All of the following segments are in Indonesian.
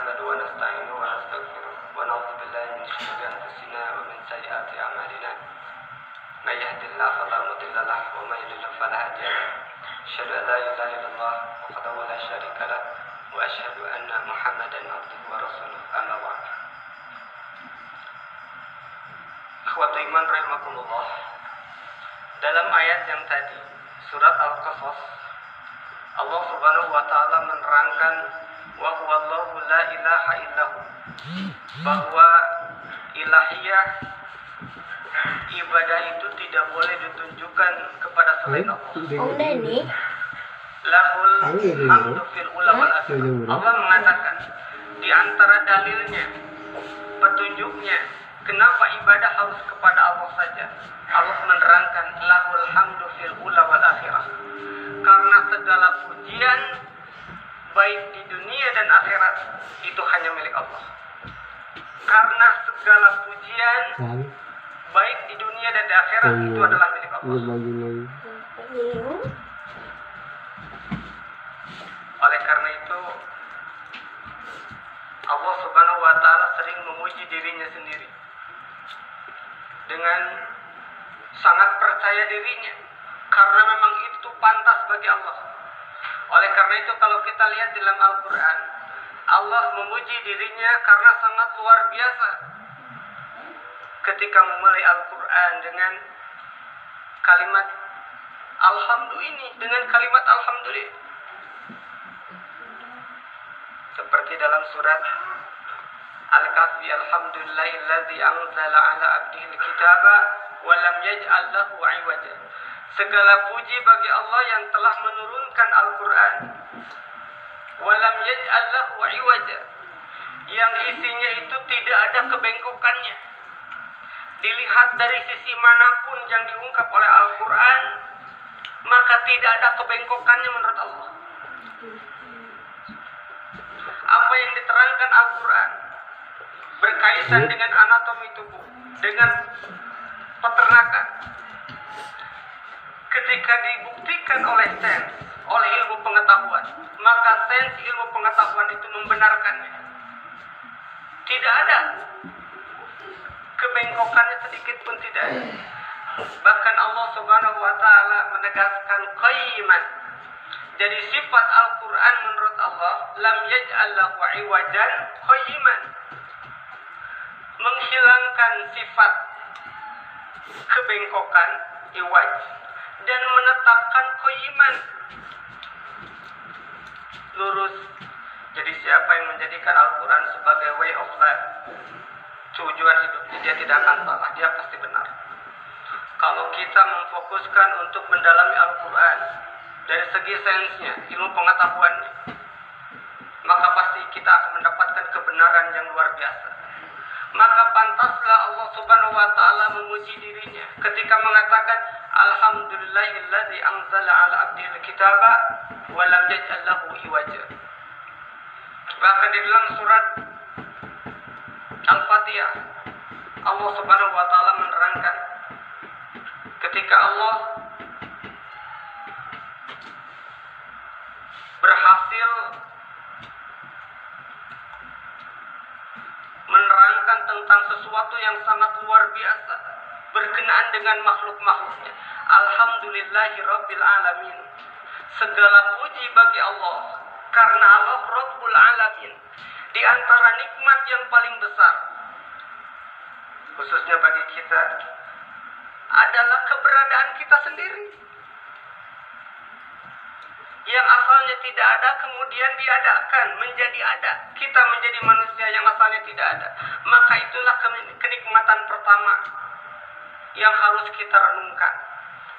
نحمده ونستعينه ونستغفره ونعوذ بالله من شرور أنفسنا ومن سيئات أعمالنا من يهد الله فلا مضل له ومن يضلل فلا هادي له أشهد أن لا إله إلا الله وحده لا شريك له وأشهد أن محمدا عبده ورسوله أما بعد. Ikhwatu iman rahimakumullah. Dalam ayat yang tadi, surat Al-Qasas, Allah Subhanahu wa taala menerangkan wa huwallahu la ilaha illahu, bahwa ilahiyah ibadah itu tidak boleh ditunjukkan kepada selain Allah. Lahul hamdu fil ula wal akhirah. Allah mengatakan di antara dalilnya, petunjuknya kenapa ibadah harus kepada Allah saja. Allah menerangkan lahul hamdu fil ula wal akhirah. Karena segala pujian baik di dunia dan akhirat itu hanya milik Allah. Karena segala pujian baik di dunia dan di akhirat itu adalah milik Allah. Oleh karena itu Allah Subhanahu wa taala sering memuji dirinya sendiri dengan sangat percaya dirinya, karena memang itu pantas bagi Allah. Oleh karena itu kalau kita lihat dalam Al-Quran, Allah memuji dirinya karena sangat luar biasa. Ketika memulai Al-Quran dengan kalimat Alhamdulillah ini, dengan kalimat Alhamdulillah, seperti dalam surat Al-Kahfi, Alhamdulillahilladzi anzala ala abdihil kitaba wa lam yaj'al lahu 'iwaja. Segala puji bagi Allah yang telah menurunkan Al-Quran, wa lam yaj'al lahu 'iwaja, yang isinya itu tidak ada kebengkokannya. Dilihat dari sisi manapun yang diungkap oleh Al-Quran, maka tidak ada kebengkokannya menurut Allah. Apa yang diterangkan Al-Quran berkaitan dengan anatomi tubuh, dengan peternakan, ketika dibuktikan oleh sains, oleh ilmu pengetahuan, maka sains ilmu pengetahuan itu membenarkannya. Tidak ada kebengkokannya sedikit pun, tidak ada. Bahkan Allah Subhanahu wa taala menegaskan qayyiman. Jadi sifat Al-Quran menurut Allah, lam yaj'al lahu 'iwajan qayyiman, menghilangkan sifat kebengkokan, iwaj, dan menetapkan qayyiman, lurus. Jadi siapa yang menjadikan Al-Quran sebagai way of life, tujuan hidupnya, dia tidak akan salah, dia pasti benar. Kalau kita memfokuskan untuk mendalami Al-Quran dari segi sainsnya, ilmu pengetahuannya, maka pasti kita akan mendapatkan kebenaran yang luar biasa. Maka pantaslah Allah Subhanahu wa taala memuji dirinya ketika mengatakan Alhamdulillahilladzi anzala ala abdihil kitaba wa lam yaj'al lahu 'iwaja. Bahkan di dalam surat Al-Fatihah, Allah Subhanahu wa taala menerangkan ketika Allah berhasil menerangkan tentang sesuatu yang sangat luar biasa berkenaan dengan makhluk-makhluknya. Alhamdulillahi rabbil alamin. Segala puji bagi Allah, karena Allah Rabbul Alamin. Di antara nikmat yang paling besar, khususnya bagi kita, adalah keberadaan kita sendiri, yang asalnya tidak ada kemudian diadakan menjadi ada. Kita menjadi manusia yang asalnya tidak ada. Maka itulah kenikmatan pertama yang harus kita renungkan,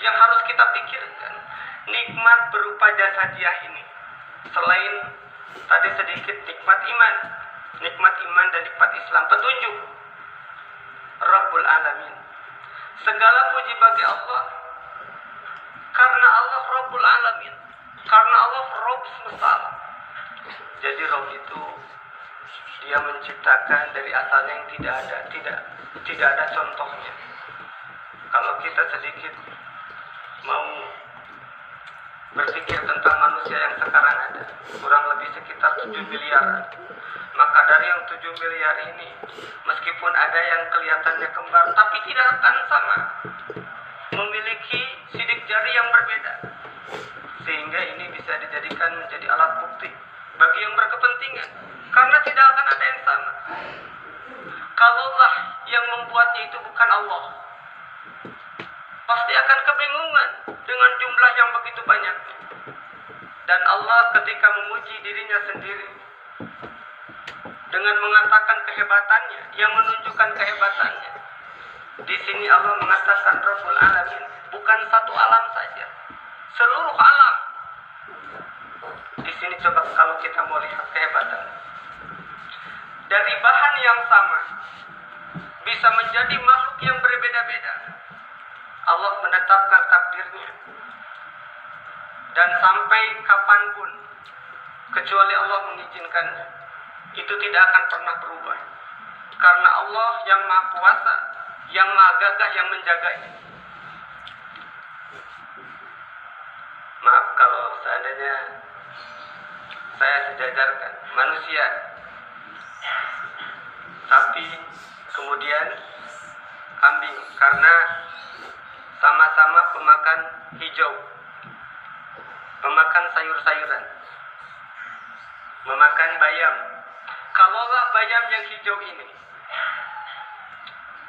yang harus kita pikirkan. Nikmat berupa jasadiah ini, selain tadi sedikit nikmat iman dan nikmat Islam, petunjuk Rabbul Alamin. Segala puji bagi Allah, karena Allah Rabbul Alamin, karena Allah Rabb semesta alam. Jadi Rabb itu dia menciptakan dari asalnya yang tidak ada contohnya. Kalau kita sedikit mau berpikir tentang manusia yang sekarang ada, kurang lebih sekitar 7 miliar, Maka dari yang 7 miliar ini, meskipun ada yang kelihatannya kembar, tapi tidak akan sama, memiliki sidik jari yang berbeda, sehingga ini bisa dijadikan menjadi alat bukti bagi yang berkepentingan, karena tidak akan ada yang sama. Kalaulah yang membuatnya itu bukan Allah, pasti akan kebingungan dengan jumlah yang begitu banyak. Dan Allah ketika memuji dirinya sendiri dengan mengatakan kehebatannya, yang menunjukkan kehebatannya, di sini Allah mengatakan Rabbul Alamin, bukan satu alam saja, seluruh alam. Di sini coba kalau kita mau lihat kehebatan, dari bahan yang sama bisa menjadi makhluk yang berbeda-beda. Allah menetapkan takdirnya, dan sampai kapanpun, kecuali Allah mengizinkannya, itu tidak akan pernah berubah. Karena Allah yang Maha Kuasa, yang Maha Gagah, yang menjaganya. Maaf kalau seandainya saya sejajarkan manusia, sapi, kemudian kambing, karena sama-sama pemakan hijau, memakan sayur-sayuran, memakan bayam. Kalaulah bayam yang hijau ini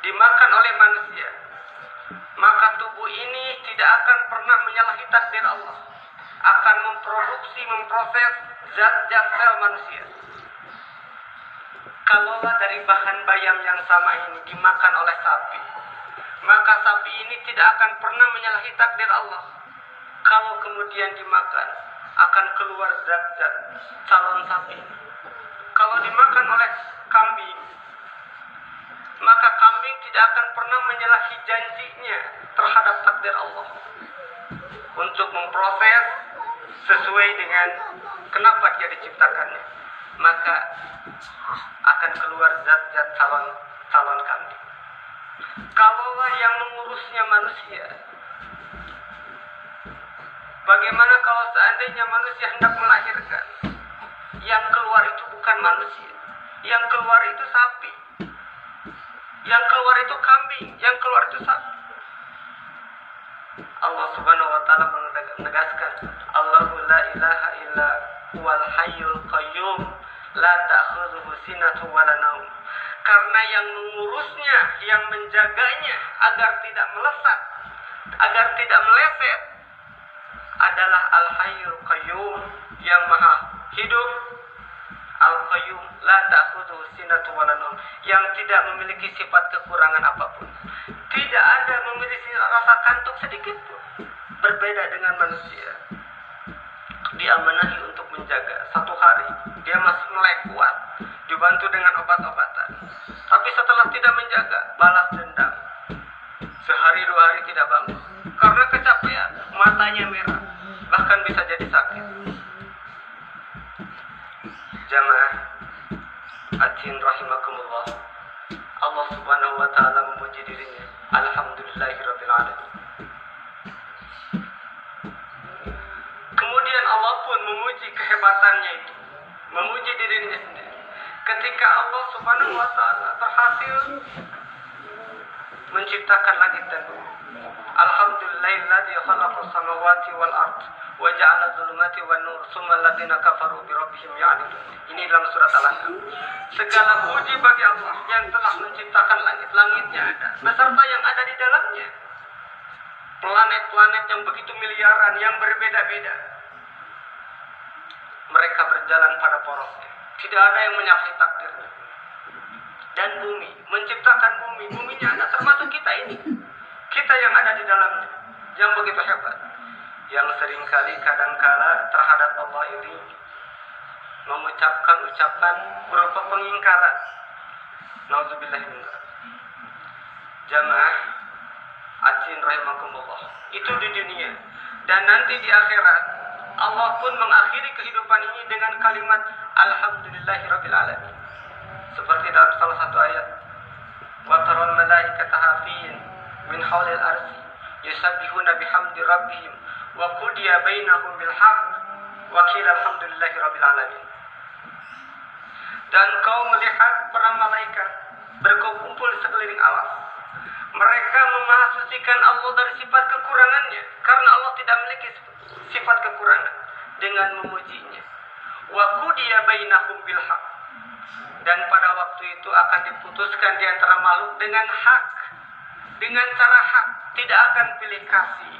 dimakan oleh manusia, maka tubuh ini tidak akan pernah menyalahi takdir Allah, akan memproduksi, memproses zat-zat sel manusia. Kalaulah dari bahan bayam yang sama ini dimakan oleh sapi, maka sapi ini tidak akan pernah menyalahi takdir Allah. Kalau kemudian dimakan, akan keluar zat-zat calon sapi. Kalau dimakan oleh kambing, maka kambing tidak akan pernah menyalahi janjinya terhadap takdir Allah untuk memproses sesuai dengan kenapa dia diciptakannya. Maka akan keluar zat-zat calon kambing. Kalaulah yang mengurusnya manusia, bagaimana kalau seandainya manusia hendak melahirkan, yang keluar itu bukan manusia, yang keluar itu sapi, yang keluar itu kambing, yang keluar itu sapi. Allah Subhanahu wa taala menegaskan, Allahu la ilaha illa huwal hayyul qayyum la ta'khudhuhu sinatun wa la naum. Karena yang mengurusnya, yang menjaganya agar tidak melesat, agar tidak meleset, adalah Al-Hayyul Qayyum, yang maha hidup. Al-Qayyum la ta'khudhuhu sinatun wa la naum, yang tidak memiliki sifat kekurangan apapun, tidak ada memiliki rasa kantuk sedikit pun. Berbeda dengan manusia, diamanahi untuk menjaga. Satu hari dia masih melek kuat, dibantu dengan obat-obatan, tapi setelah tidak menjaga, balas dendam. Sehari dua hari tidak bangun karena kecapean, matanya merah, bahkan bisa jadi sakit. Jamaah Adin rahimakumullah, Allah Subhanahu wa taala memuji dirinya, alhamdulillahirabbil alamin. Kemudian Allah pun memuji kehebatannya itu, memuji dirinya sendiri. Ketika Allah Subhanahu wa taala berhasil menciptakan langit dan bumi. Alhamdulillahilladzi khalaqas samawati wal ard wa ja'ala dhulumati wan nur tsumma alladziina kafaru bi rabbihim ya'dilun. Ini dalam surat Al-An'am. Segala puji bagi Allah yang telah menciptakan langit-langitnya ada, beserta yang ada di dalamnya. Planet-planet yang begitu miliaran, yang berbeda-beda. Mereka berjalan pada porosnya, tidak ada yang menyalahi takdirnya. Dan bumi, menciptakan bumi, buminya ada, termasuk kita ini, kita yang ada di dalamnya, yang begitu hebat, yang seringkali kadangkala terhadap Allah ini mengucapkan ucapan berupa pengingkaran. Nauzubillah min dzalik. Jamaah Adin rahimakumullah, itu di dunia, dan nanti di akhirat Allah pun mengakhiri kehidupan ini dengan kalimat alhamdulillahirabbil alamin. Seperti dalam salah satu ayat, wa taral malaikata hafin min haulil arsy yusabbihuna bihamdi rabbihim wa qudiya bainahum bil haqq wa qila alhamdulillahirabbil alamin. Dan kau melihat para malaikat berkumpul di sekeliling alas. Mereka memahasucikan Allah dari sifat kekurangannya, karena Allah tidak memiliki sifat kekurangan, dengan memujinya. Wa qudiya bainahum bil haq. Dan pada waktu itu akan diputuskan di antara makhluk dengan hak, dengan cara hak, tidak akan pilih kasih,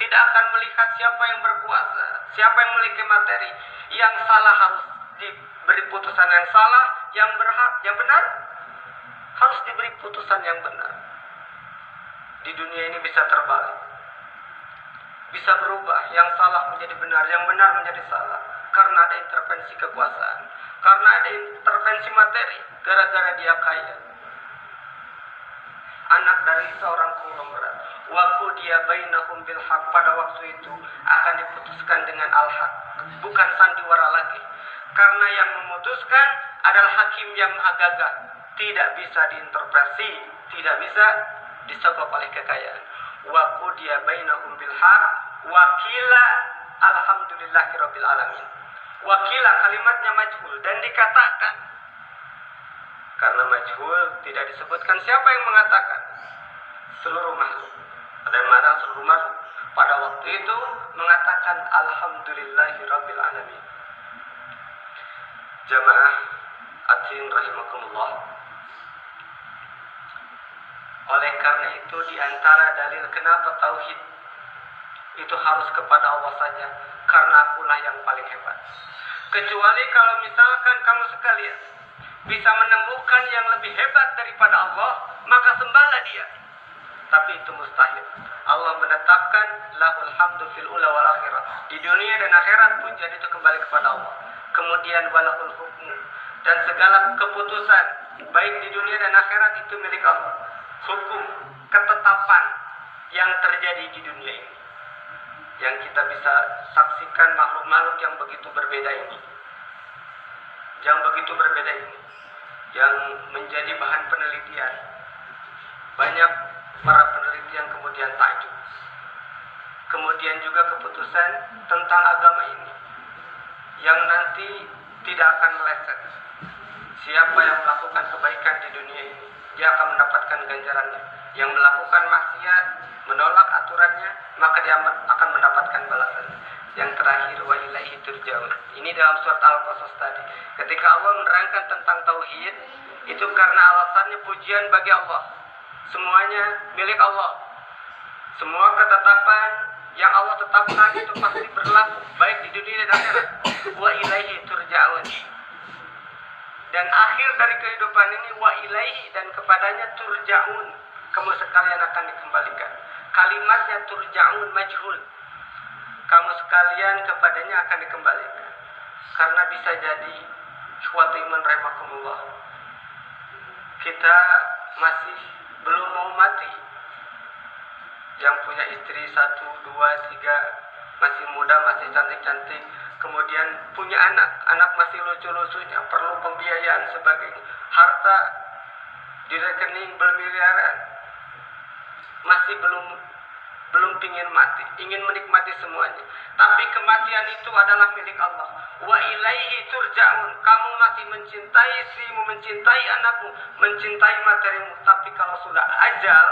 tidak akan melihat siapa yang berkuasa, siapa yang memiliki materi. Yang salah harus diberi putusan yang salah, yang berhak, yang benar harus diberi putusan yang benar. Di dunia ini bisa terbalik, bisa berubah, yang salah menjadi benar, yang benar menjadi salah, karena ada intervensi kekuasaan, karena ada intervensi materi, gara-gara dia kaya, anak dari seorang konglomerat. Wa qudiya bainahum bil haq. Pada waktu itu akan diputuskan dengan al-haq, bukan sandiwara lagi, karena yang memutuskan adalah hakim yang maha gagah, tidak bisa diintervensi, tidak bisa disogok oleh kekayaan. Wa qudiya bainahum bil haq wakila alhamdulillahirabbil alamin. Wakila kalimatnya majhul dan dikatakan, karena majhul tidak disebutkan siapa yang mengatakan, seluruh makhluk. Dan mana seluruh makhluk pada waktu itu mengatakan alhamdulillahirabbil alamin. Jamaah hadirin rahimakumullah. Oleh karena itu di antara dalil kenapa tauhid itu harus kepada Allah saja, karena akulah yang paling hebat. Kecuali kalau misalkan kamu sekalian bisa menemukan yang lebih hebat daripada Allah, maka sembahlah dia. Tapi itu mustahil. Allah menetapkan lahul hamdu fil ula wal akhirah. Di dunia dan akhirat pujian itu kembali kepada Allah. Kemudian walahul hukmu, dan segala keputusan baik di dunia dan akhirat itu milik Allah. Hukum, ketetapan yang terjadi di dunia ini, yang kita bisa saksikan makhluk-makhluk yang begitu berbeda ini, yang menjadi bahan penelitian. Banyak para peneliti yang kemudian takjub. Kemudian juga keputusan tentang agama ini, yang nanti tidak akan meleset. Siapa yang melakukan kebaikan di dunia ini, dia akan mendapatkan ganjarannya. Yang melakukan maksiat, menolak aturannya, maka dia akan mendapatkan balasannya. Yang terakhir, wa ilaihi turja'un. Ini dalam surat Al-Qasas tadi. Ketika Allah menerangkan tentang tauhid, itu karena alasannya pujian bagi Allah. Semuanya milik Allah. Semua ketetapan yang Allah tetapkan itu pasti berlaku, baik di dunia dan akhirat. Wa ilaihi turja'un. Dan akhir dari kehidupan ini, wa ilaihi, dan kepadanya turja'un, kamu sekalian akan dikembalikan. Kalimatnya turja'un majhul, kamu sekalian kepadanya akan dikembalikan. Karena bisa jadi ikhwatu iman rahimakumullah, kita masih belum mau mati. Yang punya istri 1, 2, 3, masih muda, masih cantik-cantik, kemudian punya anak masih lucu-lucunya, perlu pembiayaan sebagainya, harta di rekening bermiliaran, masih belum pingin mati, ingin menikmati semuanya. Tapi kematian itu adalah milik Allah. Wa ilaihi turja'un. Kamu masih mencintai istrimu, mencintai anakmu, mencintai materimu, tapi kalau sudah ajal,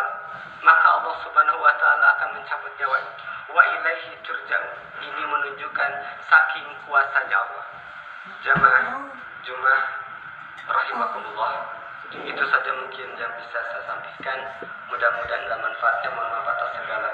maka Allah Subhanahu wa taala akan mencabut nyawanya. Wa ilaihi turja'un. Ini menunjukkan saking kuasanya Allah. Jamaah Jumat rahimakumullah. Itu saja mungkin yang bisa saya sampaikan. Mudah-mudahan ada manfaatnya. Mohon maaf atas segala